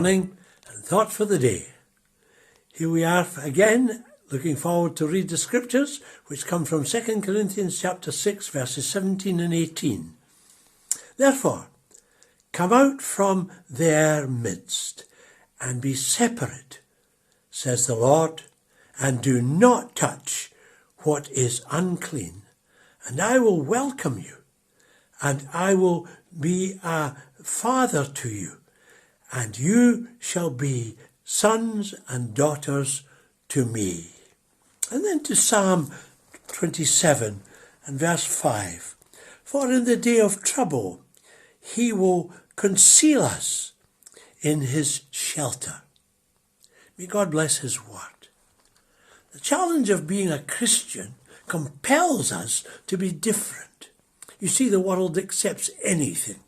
morning and thoughts for the day. Here we are again, looking forward to read the scriptures, which come from 2 Corinthians chapter 6, verses 17 and 18. Therefore, come out from their midst and be separate, says the Lord, and do not touch what is unclean, and I will welcome you, and I will be a father to you, and you shall be sons and daughters to me. And then to Psalm 27 and verse 5. For in the day of trouble he will conceal us in his shelter. May God bless his word. The challenge of being a Christian compels us to be different. You see, the world accepts anything.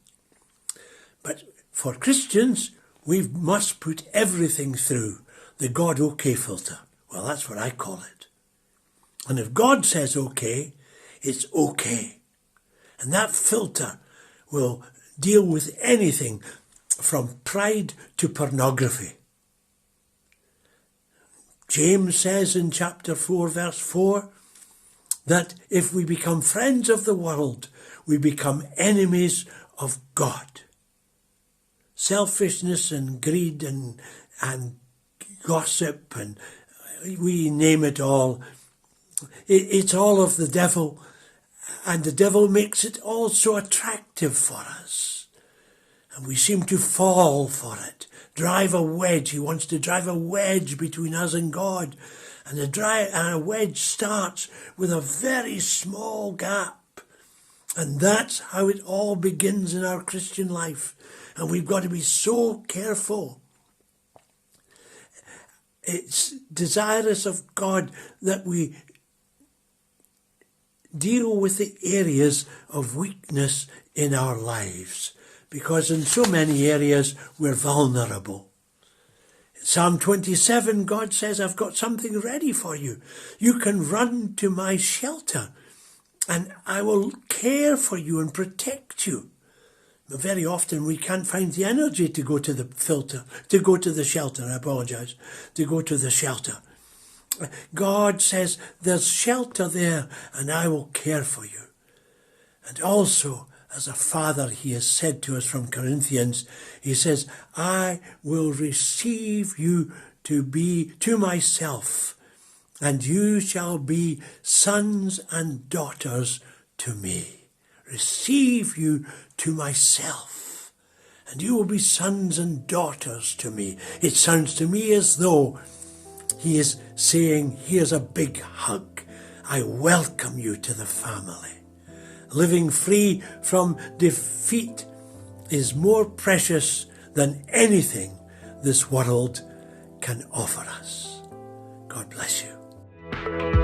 But for Christians, we must put everything through the God OK filter. Well, that's what I call it. And if God says OK, it's OK. And that filter will deal with anything from pride to pornography. James says in chapter 4, verse 4, that if we become friends of the world, we become enemies of God. Selfishness and greed and gossip, and we name it all. It's all of the devil, and the devil makes it all so attractive for us. And we seem to fall for it. Drive a wedge. He wants to drive a wedge between us and God. And a wedge starts with a very small gap. And that's how it all begins in our Christian life. And we've got to be so careful. It's desirous of God that we deal with the areas of weakness in our lives, because in so many areas we're vulnerable. In Psalm 27, God says, I've got something ready for you. You can run to my shelter and I will care for you and protect you. But very often we can't find the energy to go to the shelter. God says, there's shelter there and I will care for you. And also, as a father, he has said to us from Corinthians, he says, I will receive you to myself, and you shall be sons and daughters to me. Receive you to myself, and you will be sons and daughters to me. It sounds to me as though he is saying, here's a big hug. I welcome you to the family. Living free from defeat is more precious than anything this world can offer us. God bless you.